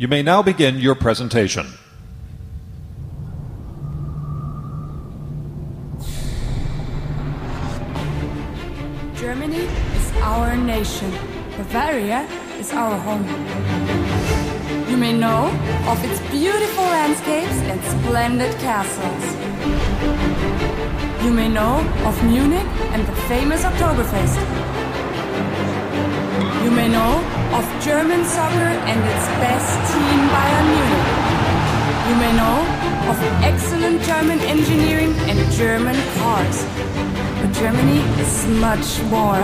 You may now begin your presentation. Germany is our nation. Bavaria is our home. You may know of its beautiful landscapes and splendid castles. You may know of Munich and the famous Oktoberfest. You may know of German soccer and its best team, Bayern Munich. You may know of excellent German engineering and German cars. But Germany is much more.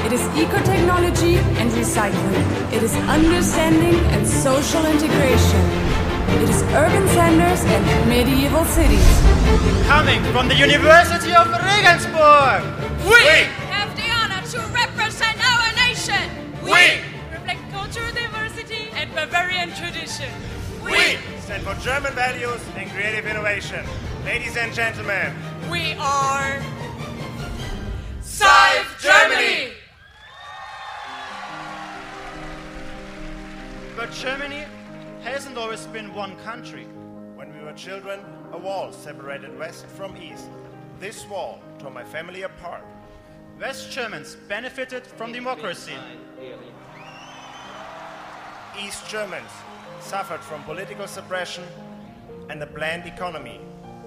It is eco-technology and recycling. It is understanding and social integration. It is urban centers and medieval cities. Coming from the University of Regensburg, we have the honor to represent our nation. We reflect cultural diversity and Bavarian tradition. We stand for German values and creative innovation. Ladies and gentlemen, we are Germany! But Germany hasn't always been one country. When we were children, a wall separated West from East. This wall tore my family apart. West Germans benefited from democracy. East Germans suffered from political suppression and a bland economy.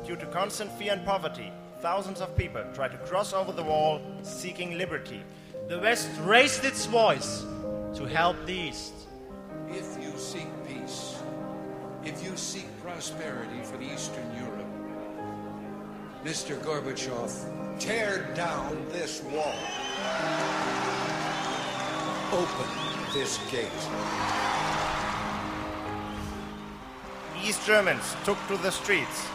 Due to constant fear and poverty, thousands of people tried to cross over the wall, seeking liberty. The West raised its voice to help the East. If you seek peace, if you seek prosperity for Eastern Europe, Mr. Gorbachev, tear down this wall. Open this gate. East Germans took to the streets.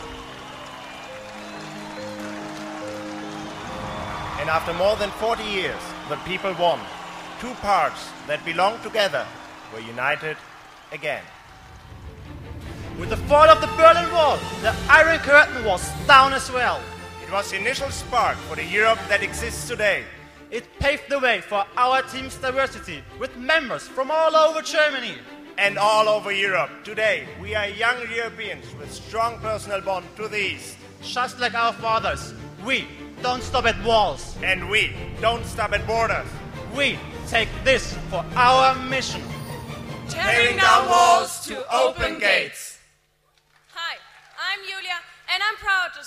And after more than 40 years, the people won. Two parts that belonged together were united again. With the fall of the Berlin Wall, the Iron Curtain was down as well. It was the initial spark for the Europe that exists today. It paved the way for our team's diversity, with members from all over Germany. And all over Europe. Today, we are young Europeans with strong personal bond to the East. Just like our fathers, we don't stop at walls. And we don't stop at borders. We take this for our mission. Tearing down walls to open gates. Hi, I'm Julia, and I'm proud to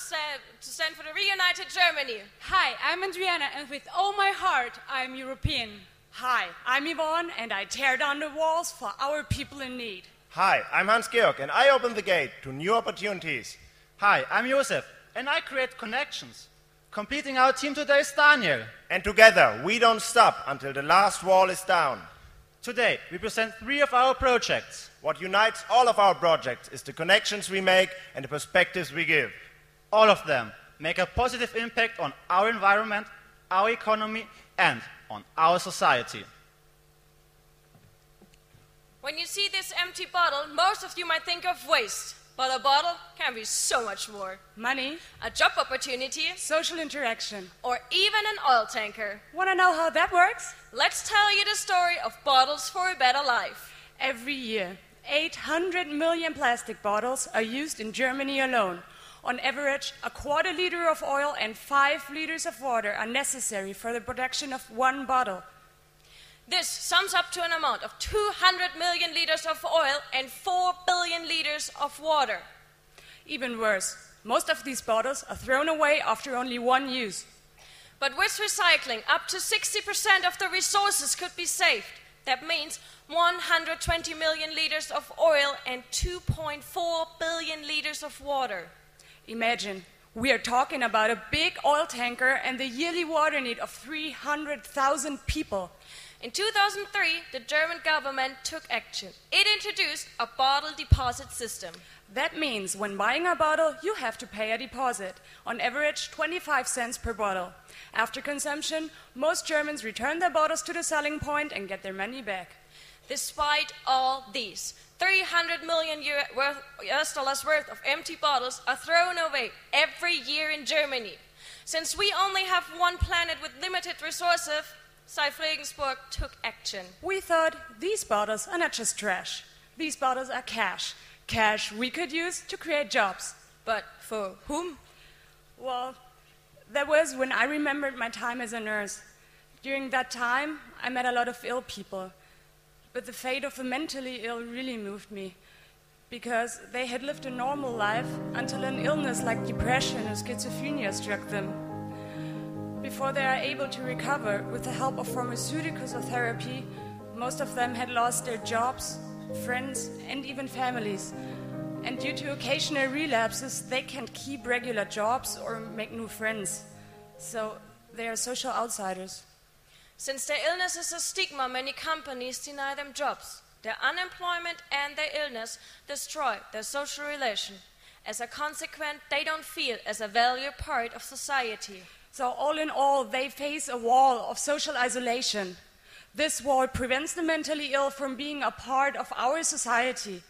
stand for the reunited Germany. Hi, I'm Adriana, and with all my heart, I'm European. Hi, I'm Yvonne, and I tear down the walls for our people in need. Hi, I'm Hans-Georg, and I open the gate to new opportunities. Hi, I'm Josef, and I create connections. Completing our team today is Daniel. And together, we don't stop until the last wall is down. Today, we present 3 of our projects. What unites all of our projects is the connections we make and the perspectives we give. All of them make a positive impact on our environment, our economy, and on our society. When you see this empty bottle, most of you might think of waste. But a bottle can be so much more. Money, a job opportunity, social interaction, or even an oil tanker. Want to know how that works? Let's tell you the story of Bottles for a Better Life. Every year, 800 million plastic bottles are used in Germany alone. On average, a quarter liter of oil and 5 liters of water are necessary for the production of 1 bottle. This sums up to an amount of 200 million liters of oil and 4 billion liters of water. Even worse, most of these bottles are thrown away after only 1 use. But with recycling, up to 60% of the resources could be saved. That means 120 million liters of oil and 2.4 billion liters of water. Imagine, we are talking about a big oil tanker and the yearly water need of 300,000 people. In 2003, the German government took action. It introduced a bottle deposit system. That means when buying a bottle, you have to pay a deposit, on average 25 cents per bottle. After consumption, most Germans return their bottles to the selling point and get their money back. Despite all these, 300 million US dollars worth of empty bottles are thrown away every year in Germany. Since we only have one planet with limited resources, Regensburg took action. We thought these bottles are not just trash. These bottles are cash. Cash we could use to create jobs. But for whom? Well, that was when I remembered my time as a nurse. During that time, I met a lot of ill people. But the fate of the mentally ill really moved me, because they had lived a normal life until an illness like depression or schizophrenia struck them. Before they are able to recover with the help of pharmaceuticals or therapy, most of them had lost their jobs, friends, and even families. And due to occasional relapses, they can't keep regular jobs or make new friends. So they are social outsiders. Since their illness is a stigma, many companies deny them jobs. Their unemployment and their illness destroy their social relation. As a consequence, they don't feel as a valued part of society. So all in all, they face a wall of social isolation. This wall prevents the mentally ill from being a part of our society.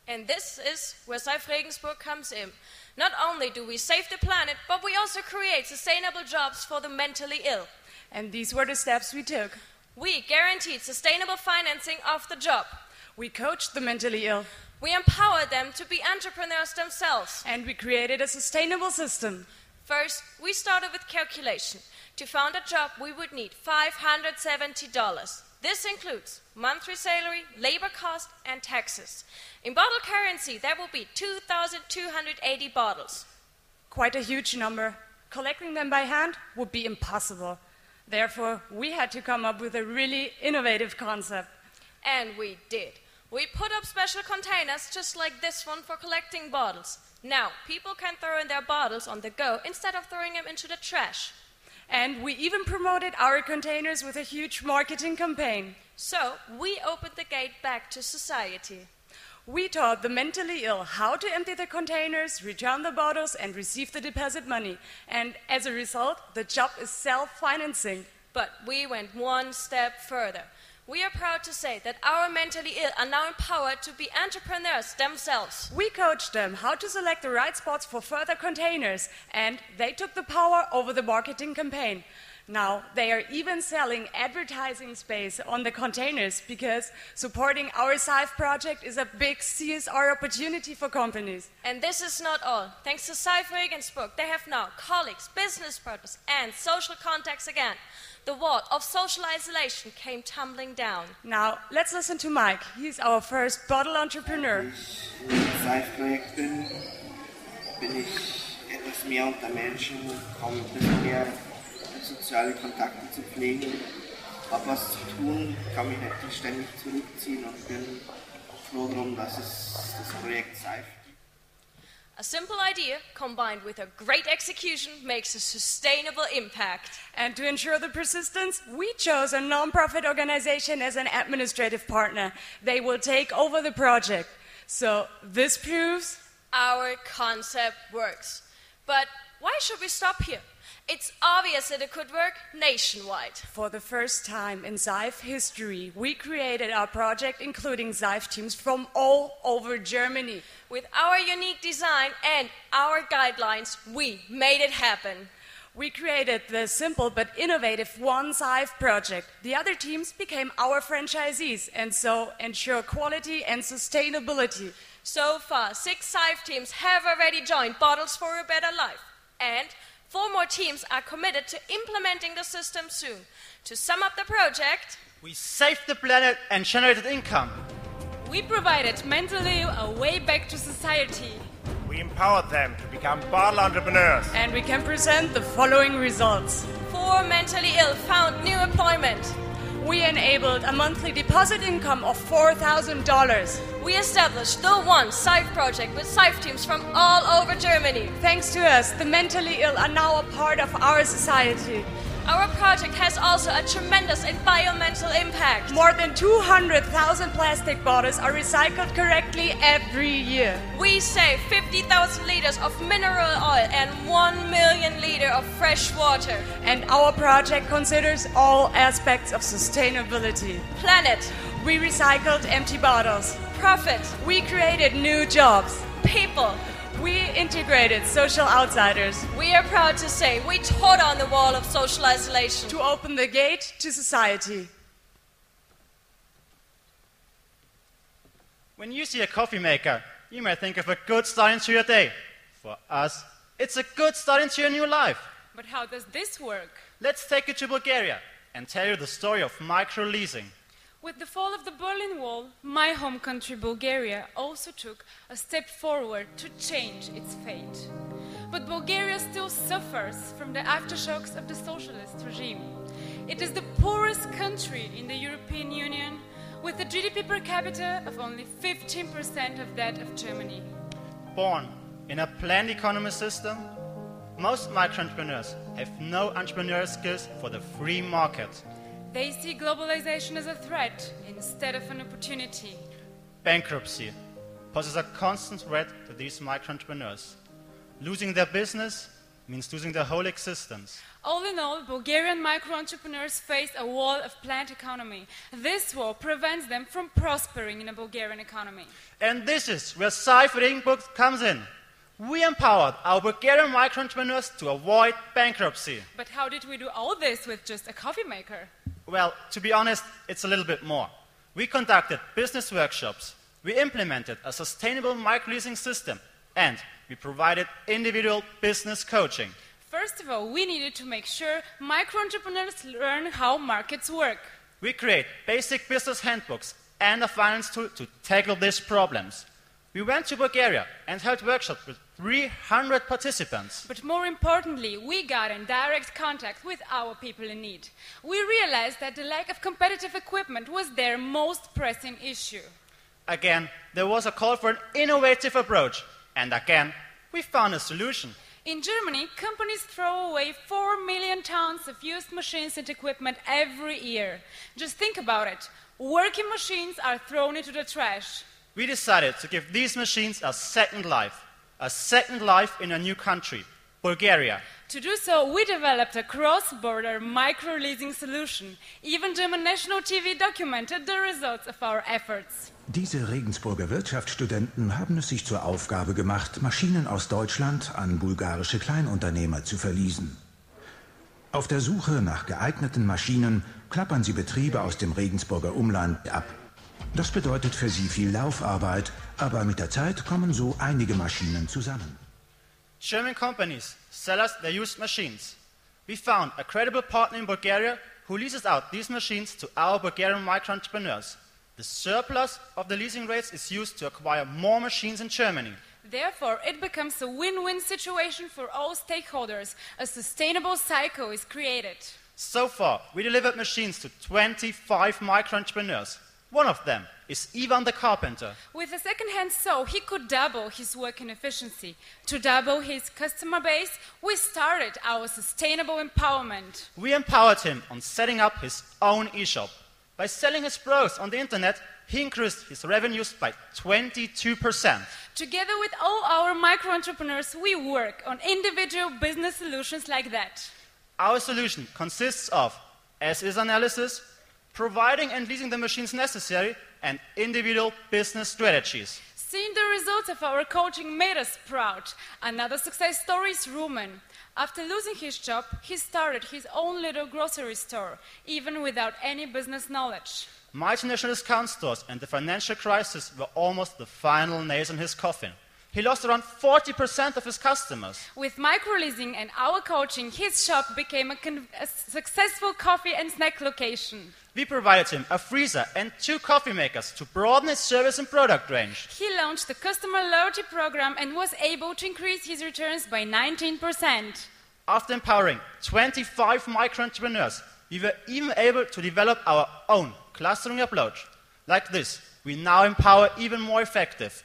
And this is where Saif Regensburg comes in. Not only do we save the planet, but we also create sustainable jobs for the mentally ill. And these were the steps we took. We guaranteed sustainable financing of the job. We coached the mentally ill. We empowered them to be entrepreneurs themselves. And we created a sustainable system. First, we started with calculation. To found a job, we would need $570. This includes monthly salary, labor cost, and taxes. In bottle currency, that will be 2,280 bottles. Quite a huge number. Collecting them by hand would be impossible. Therefore, we had to come up with a really innovative concept. And we did. We put up special containers just like this one for collecting bottles. Now, people can throw in their bottles on the go instead of throwing them into the trash. And we even promoted our containers with a huge marketing campaign. So, we opened the gate back to society. We taught the mentally ill how to empty the containers, return the bottles, and receive the deposit money. And as a result, the job is self-financing. But we went one step further. We are proud to say that our mentally ill are now empowered to be entrepreneurs themselves. We coached them how to select the right spots for further containers, and they took the power over the marketing campaign. Now, they are even selling advertising space on the containers, because supporting our SIFE project is a big CSR opportunity for companies. And this is not all. Thanks to Saif Regensburg, they have now colleagues, business partners, and social contacts again. The wall of social isolation came tumbling down. Now, let's listen to Mike. He's our first bottle entrepreneur. Wenn ich im SIFE-Projekt bin ich etwas mehr unter Menschen, komme ein bisschen mehr soziale Kontakte zu pflegen, habe was zu tun, kann mich nicht ständig zurückziehen und bin froh darum, dass es das Projekt SIFE gibt. A simple idea combined with a great execution makes a sustainable impact. And to ensure the persistence, we chose a non-profit organization as an administrative partner. They will take over the project. So this proves our concept works. But why should we stop here? It's obvious that it could work nationwide. For the first time in SIFE history, we created our project including SIFE teams from all over Germany. With our unique design and our guidelines, we made it happen. We created the simple but innovative One SIFE project. The other teams became our franchisees and so ensure quality and sustainability. So far, 6 SIFE teams have already joined Bottles for a Better Life. And 4 more teams are committed to implementing the system soon. To sum up the project, we saved the planet and generated income. We provided mentally ill a way back to society. We empowered them to become bottle entrepreneurs. And we can present the following results. 4 mentally ill found new employment. We enabled a monthly deposit income of $4,000. We established the One SIFE project with SIFE teams from all over Germany. Thanks to us, the mentally ill are now a part of our society. Our project has also a tremendous environmental impact. More than 200,000 plastic bottles are recycled correctly every year. We save 50,000 liters of mineral oil and 1 million liters of fresh water. And our project considers all aspects of sustainability. Planet. We recycled empty bottles. Profit. We created new jobs. People. We integrated social outsiders. We are proud to say we tore down the wall of social isolation to open the gate to society. When you see a coffee maker, you may think of a good start into your day. For us, it's a good start into your new life. But how does this work? Let's take you to Bulgaria and tell you the story of micro-leasing. With the fall of the Berlin Wall, my home country Bulgaria also took a step forward to change its fate. But Bulgaria still suffers from the aftershocks of the socialist regime. It is the poorest country in the European Union, with a GDP per capita of only 15% of that of Germany. Born in a planned economy system, most micro-entrepreneurs have no entrepreneurial skills for the free market. They see globalization as a threat instead of an opportunity. Bankruptcy poses a constant threat to these micro-entrepreneurs. Losing their business means losing their whole existence. All in all, Bulgarian micro-entrepreneurs face a wall of planned economy. This wall prevents them from prospering in a Bulgarian economy. And this is where Sci Books comes in. We empowered our Bulgarian micro-entrepreneurs to avoid bankruptcy. But how did we do all this with just a coffee maker? Well, to be honest, it's a little bit more. We conducted business workshops, we implemented a sustainable micro-leasing system, and we provided individual business coaching. First of all, we needed to make sure micro-entrepreneurs learn how markets work. We create basic business handbooks and a finance tool to tackle these problems. We went to Bulgaria and held workshops with 300 participants. But more importantly, we got in direct contact with our people in need. We realized that the lack of competitive equipment was their most pressing issue. Again, there was a call for an innovative approach. And again, we found a solution. In Germany, companies throw away 4 million tons of used machines and equipment every year. Just think about it. Working machines are thrown into the trash. We decided to give these machines a second life in a new country, Bulgaria. To do so, we developed a cross-border micro-leasing solution. Even German national TV documented the results of our efforts. Diese Regensburger Wirtschaftsstudenten haben es sich zur Aufgabe gemacht, Maschinen aus Deutschland an bulgarische Kleinunternehmer zu verleasen. Auf der Suche nach geeigneten Maschinen klappern sie Betriebe aus dem Regensburger Umland ab. Das bedeutet für sie viel Laufarbeit, aber mit der Zeit kommen so einige Maschinen zusammen. German companies sell us their used machines. We found a credible partner in Bulgaria who leases out these machines to our Bulgarian micro-entrepreneurs. The surplus of the leasing rates is used to acquire more machines in Germany. Therefore, it becomes a win-win situation for all stakeholders. A sustainable cycle is created. So far, we delivered machines to 25 micro-entrepreneurs. One of them is Ivan the carpenter. With a second-hand saw, he could double his working efficiency. To double his customer base, we started our sustainable empowerment. We empowered him on setting up his own e-shop. By selling his products on the internet, he increased his revenues by 22%. Together with all our micro-entrepreneurs, we work on individual business solutions like that. Our solution consists of as-is analysis, providing and leasing the machines necessary, and individual business strategies. Seeing the results of our coaching made us proud. Another success story is Rumen. After losing his job, he started his own little grocery store, even without any business knowledge. Multinational discount stores and the financial crisis were almost the final nails in his coffin. He lost around 40% of his customers. With micro-leasing and our coaching, his shop became a successful coffee and snack location. We provided him a freezer and 2 coffee makers to broaden his service and product range. He launched the customer loyalty program and was able to increase his returns by 19%. After empowering 25 micro-entrepreneurs, we were even able to develop our own clustering approach. Like this, we now empower even more effective.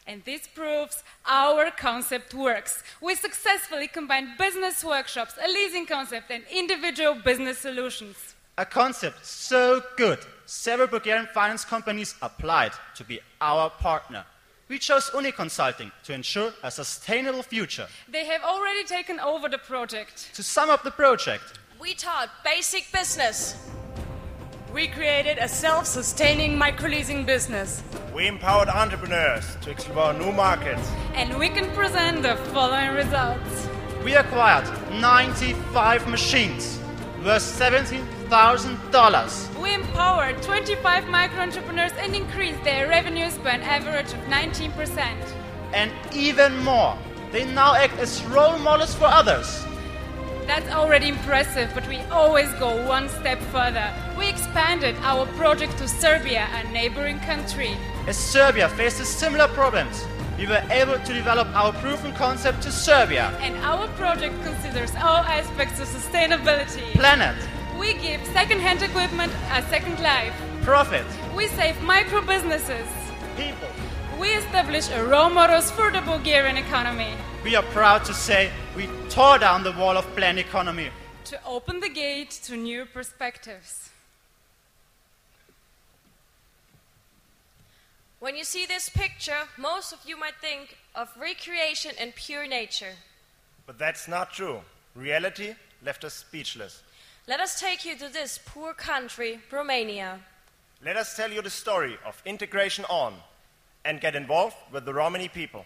And this proves our concept works. We successfully combined business workshops, a leasing concept, and individual business solutions. A concept so good, several Bulgarian finance companies applied to be our partner. We chose Uni Consulting to ensure a sustainable future. They have already taken over the project. To sum up the project, We taught basic business. We created a self-sustaining micro-leasing business. We empowered entrepreneurs to explore new markets. And we can present the following results. we acquired 95 machines worth 17 $12,000. We empowered 25 micro-entrepreneurs and increased their revenues by an average of 19%. And even more, they now act as role models for others. That's already impressive, but we always go one step further. We expanded our project to Serbia, a neighboring country. As Serbia faces similar problems, we were able to develop our proven concept to Serbia. And our project considers all aspects of sustainability. Planet. We give second-hand equipment a second life. Profit. We save micro-businesses. People. We establish a role models for the Bulgarian economy. We are proud to say we tore down the wall of planned economy. To open the gate to new perspectives. When you see this picture, most of you might think of recreation and pure nature. But that's not true. Reality left us speechless. Let us take you to this poor country, Romania. Let us tell you the story of integration on and get involved with the Romani people.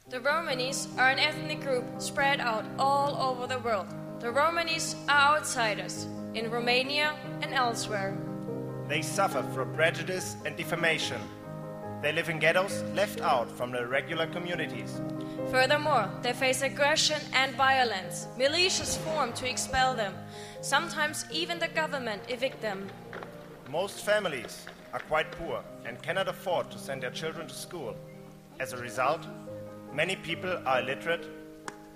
The Romanis are an ethnic group spread out all over the world. The Romanis are outsiders in Romania and elsewhere. They suffer from prejudice and defamation. They live in ghettos left out from the regular communities. Furthermore, they face aggression and violence. Militias form to expel them. Sometimes even the government evict them. Most families are quite poor and cannot afford to send their children to school. As a result, many people are illiterate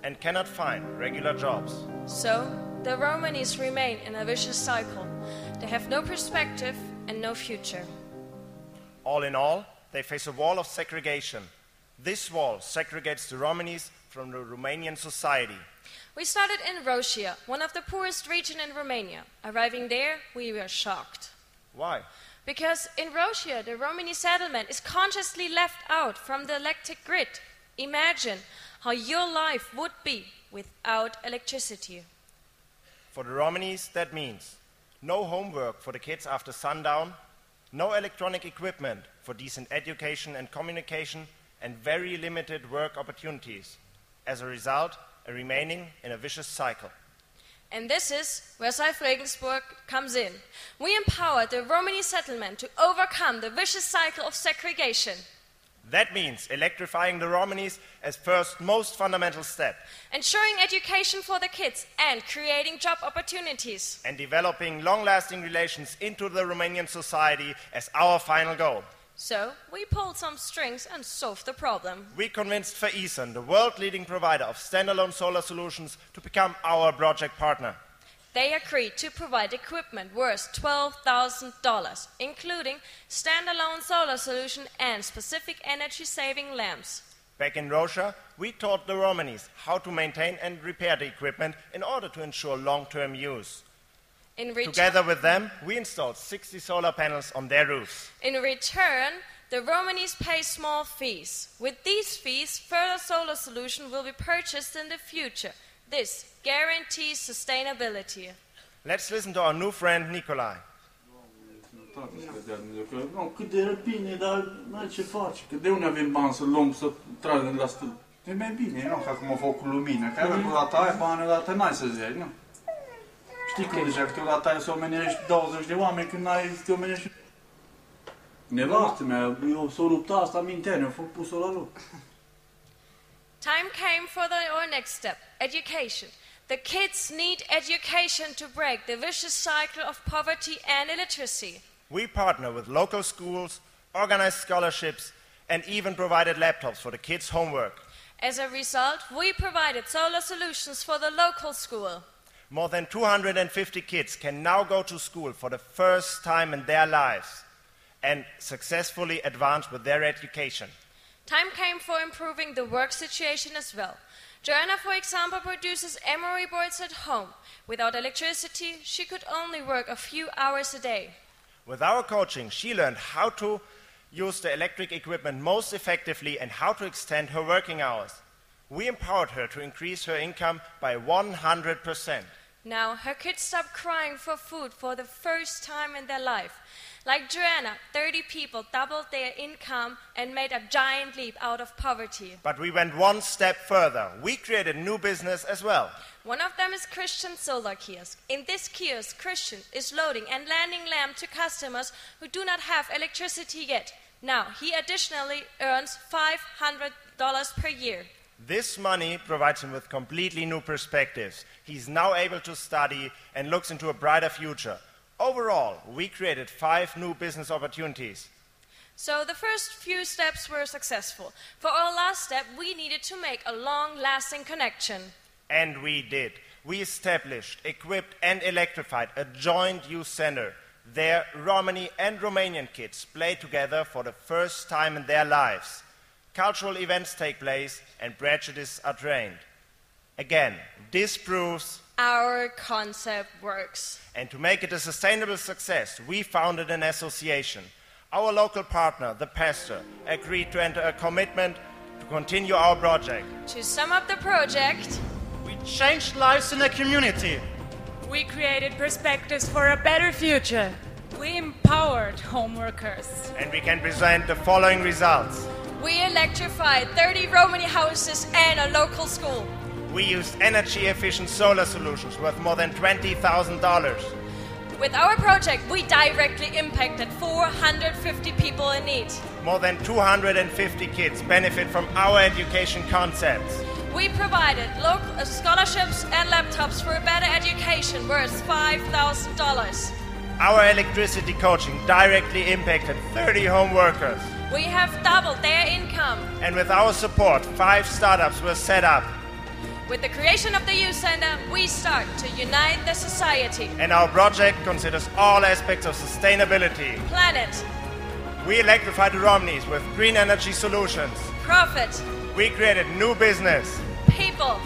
and cannot find regular jobs. So, the Romanis remain in a vicious cycle. They have no perspective and no future. All in all, they face a wall of segregation. This wall segregates the Romanis from the Romanian society. We started in Roșia, one of the poorest regions in Romania. Arriving there, we were shocked. Why? Because in Roșia, the Romani settlement is consciously left out from the electric grid. Imagine how your life would be without electricity. For the Romanis, that means no homework for the kids after sundown, no electronic equipment for decent education and communication, and very limited work opportunities. As a result, remaining in a vicious cycle. And this is where Regensburg comes in. We empower the Romani settlement to overcome the vicious cycle of segregation. That means electrifying the Romanis as first most fundamental step. Ensuring education for the kids and creating job opportunities. And developing long-lasting relations into the Romanian society as our final goal. So, we pulled some strings and solved the problem. We convinced Faison, the world-leading provider of standalone solar solutions, to become our project partner. They agreed to provide equipment worth $12,000, including standalone solar solution and specific energy-saving lamps. Back in Roșia, we taught the Romanis how to maintain and repair the equipment in order to ensure long-term use. Together with them, we installed 60 solar panels on their roofs. In return, the Romanis pay small fees. With these fees, further solar solution will be purchased in the future. This guarantees sustainability. Let's listen to our new friend Nikolai. Cât de răbine, dar n-ai ce faci, că de unde avem bani să luăm, să tragem la stâlp? E mai bine, nu? Ca cum a făcut cu lumină, că odată ai bani, odată n-ai să zici, nu? Știi cum zicea, câteodată ai să omenești 20 de oameni, când n-ai să te omenești... Nevastă mea, eu s-o lupta asta mintea, ne-a pus-o la loc. Time came for our next step, education. The kids need education to break the vicious cycle of poverty and illiteracy. We partner with local schools, organized scholarships, and even provided laptops for the kids' homework. As a result, we provided solar solutions for the local school. More than 250 kids can now go to school for the first time in their lives and successfully advance with their education. Time came for improving the work situation as well. Joanna, for example, produces emery boards at home. Without electricity, she could only work a few hours a day. With our coaching, she learned how to use the electric equipment most effectively and how to extend her working hours. We empowered her to increase her income by 100%. Now her kids stopped crying for food for the first time in their life. Like Joanna, 30 people doubled their income and made a giant leap out of poverty. But we went one step further. We created a new business as well. One of them is Christian Solar Kiosk. In this kiosk, Christian is loading and landing lamp to customers who do not have electricity yet. Now, he additionally earns $500 per year. This money provides him with completely new perspectives. He's now able to study and looks into a brighter future. Overall, we created 5 new business opportunities. So the first few steps were successful. For our last step, we needed to make a long-lasting connection. And we did. We established, equipped and electrified a joint youth center. There, Romani and Romanian kids play together for the first time in their lives. Cultural events take place and prejudices are trained. Again, this proves our concept works. And to make it a sustainable success, we founded an association. Our local partner, the pastor, agreed to enter a commitment to continue our project. To sum up the project, we changed lives in the community. We created perspectives for a better future. We empowered home workers. And we can present the following results. We electrified 30 Romani houses and a local school. We used energy-efficient solar solutions worth more than $20,000. With our project, we directly impacted 450 people in need. More than 250 kids benefit from our education concepts. We provided local scholarships and laptops for a better education worth $5,000. Our electricity coaching directly impacted 30 home workers. We have doubled their income. And with our support, 5 startups were set up. With the creation of the youth center, we start to unite the society. And our project considers all aspects of sustainability. Planet. We electrified the Romneys with green energy solutions. Profit. We created new business. People.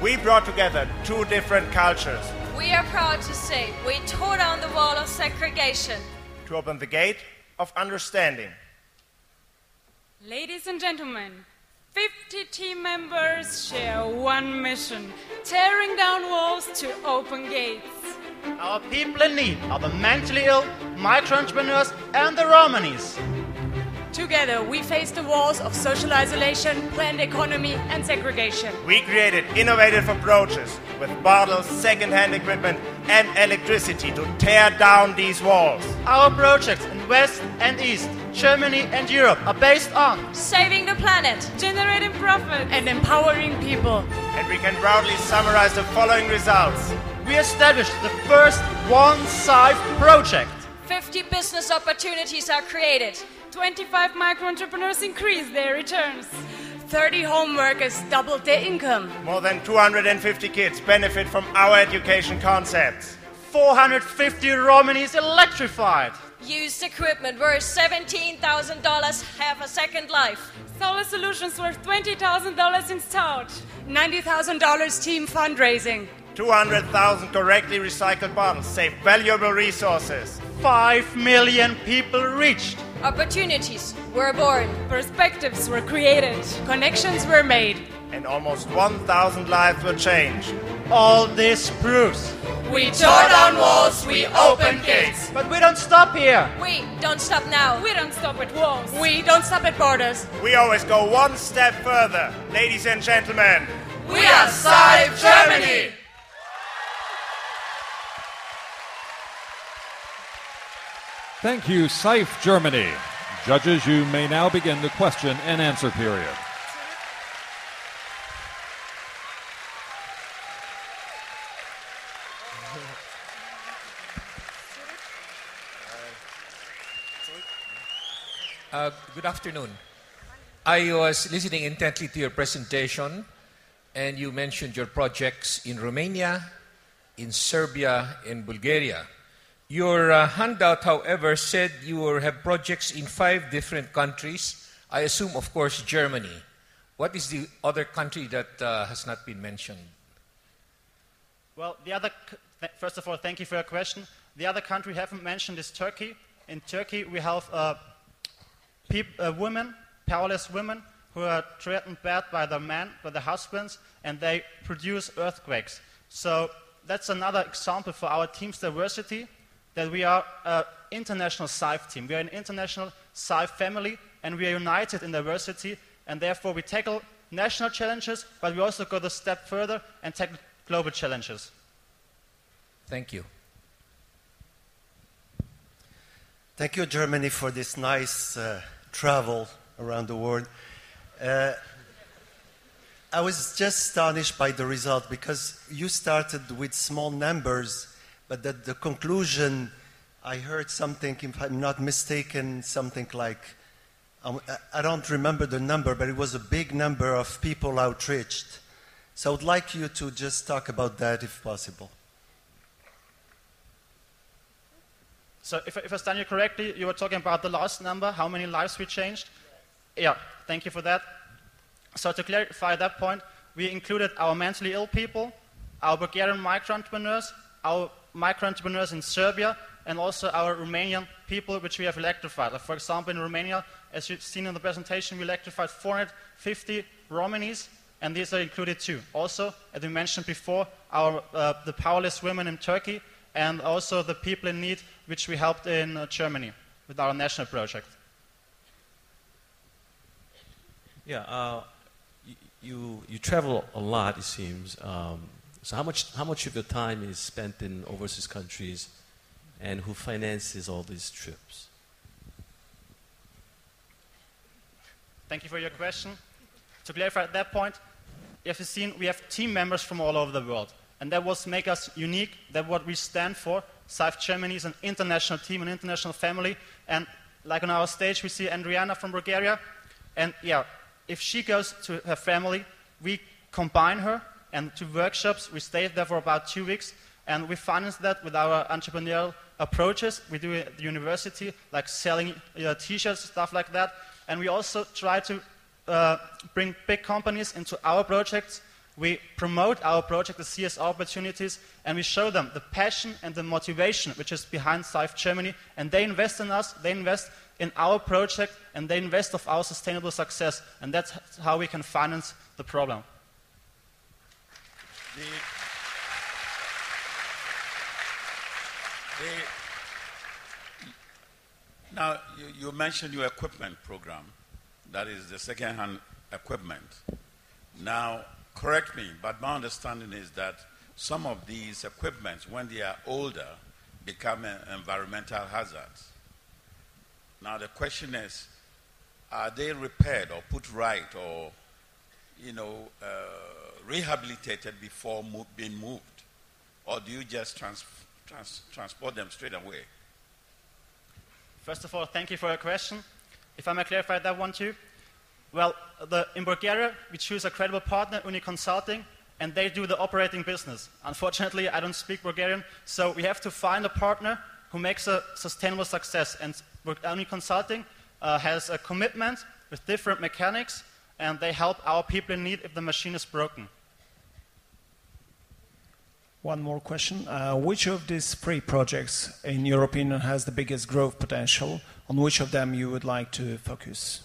We brought together 2 different cultures. We are proud to say we tore down the wall of segregation. To open the gate of understanding. Ladies and gentlemen, 50 team members share one mission, tearing down walls to open gates. Our people in need are the mentally ill, micro-entrepreneurs and the Romanis. Together, we face the walls of social isolation, planned economy, and segregation. We created innovative approaches with bottles, second-hand equipment, and electricity to tear down these walls. Our projects in West and East, Germany and Europe are based on saving the planet, generating profit, and empowering people. And we can proudly summarize the following results. We established the first one-SIFE project. 50 business opportunities are created. 25 micro-entrepreneurs increased their returns. 30 home workers doubled their income. More than 250 kids benefit from our education concepts. 450 Romanis electrified. Used equipment worth $17,000 have a second life. Solar solutions worth $20,000 installed. $90,000 team fundraising. 200,000 correctly recycled bottles save valuable resources. 5 million people reached. Opportunities were born. Perspectives were created. Connections were made. And almost 1,000 lives were changed. All this proves we tore down walls, we opened gates. But we don't stop here. We don't stop now. We don't stop at walls. We don't stop at borders. We always go one step further. Ladies and gentlemen, we are swc Germany. Thank you, swc Germany. Judges, you may now begin the question and answer period. Good afternoon. I was listening intently to your presentation, and you mentioned your projects in Romania, in Serbia, and Bulgaria. Your handout, however, said you have projects in 5 different countries. I assume, of course, Germany. What is the other country that has not been mentioned? Well, first of all, thank you for your question. The other country we haven't mentioned is Turkey. In Turkey, we have women, powerless women, who are threatened bad by their men, by their husbands, and they produce earthquakes. So that's another example for our team's diversity, that we are an international SIFE team. We are an international SIFE family, and we are united in diversity, and therefore we tackle national challenges, but we also go a step further and tackle global challenges. Thank you. Thank you, Germany, for this nice travel around the world. I was just astonished by the result, because you started with small numbers, but at the conclusion, I heard something, if I'm not mistaken, something like, I don't remember the number, but it was a big number of people outreached. So I would like you to just talk about that, if possible. So if I understand you correctly, you were talking about the last number, how many lives we changed? Yeah, thank you for that. So to clarify that point, we included our mentally ill people, our Bulgarian micro-entrepreneurs, our micro-entrepreneurs in Serbia, and also our Romanian people, which we have electrified. Like, for example, in Romania, as you've seen in the presentation, we electrified 450 Romanis, and these are included too. Also, as we mentioned before, the powerless women in Turkey, and also the people in need, which we helped in Germany with our national project. Yeah, you travel a lot, it seems. So how much of your time is spent in overseas countries, and who finances all these trips? Thank you for your question. To clarify at that point, as you've seen, we have team members from all over the world. And that was make us unique, that what we stand for. SIFE Germany is an international team, an international family. And like on our stage, we see Adriana from Bulgaria. And yeah, if she goes to her family, we combine her and to workshops. We stay there for about 2 weeks. And we finance that with our entrepreneurial approaches. We do it at the university, like selling T-shirts, stuff like that. And we also try to bring big companies into our projects. We promote our project, the CSR opportunities, and we show them the passion and the motivation which is behind SIFE Germany, and they invest in us, they invest in our project, and they invest of our sustainable success, and that's how we can finance the problem. Now, you mentioned your equipment program, that is the second-hand equipment. Now, correct me, but my understanding is that some of these equipments, when they are older, become environmental hazards. Now the question is, are they repaired or put right or, rehabilitated before being moved? Or do you just transport them straight away? First of all, thank you for your question. If I may clarify that one too. Well, in Bulgaria, we choose a credible partner, Uni Consulting, and they do the operating business. Unfortunately, I don't speak Bulgarian, so we have to find a partner who makes a sustainable success. And Uni Consulting has a commitment with different mechanics, and they help our people in need if the machine is broken. One more question. Which of these 3 projects, in your opinion, has the biggest growth potential? On which of them you would like to focus?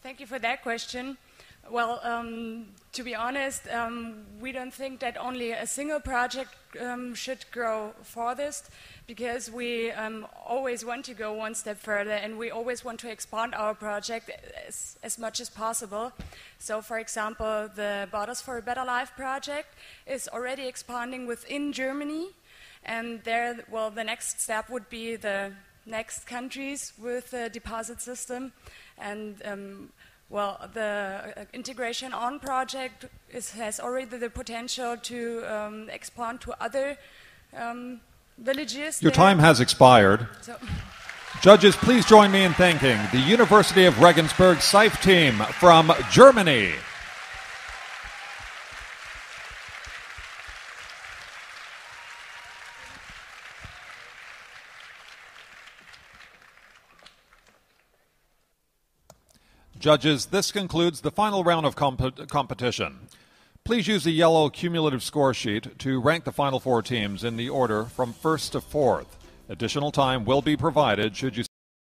Thank you for that question. Well, to be honest, we don't think that only a single project should grow farthest, because we always want to go one step further, and we always want to expand our project as much as possible. So, for example, the Bottles for a Better Life project is already expanding within Germany, and there, well, the next step would be the next countries with a deposit system. And well, the Integration On project has already the potential to expand to other villages. Your time has expired. Judges, please join me in thanking the University of Regensburg SIFE team from Germany. Judges, this concludes the final round of competition. Please use the yellow cumulative score sheet to rank the final 4 teams in the order from 1st to 4th. Additional time will be provided should you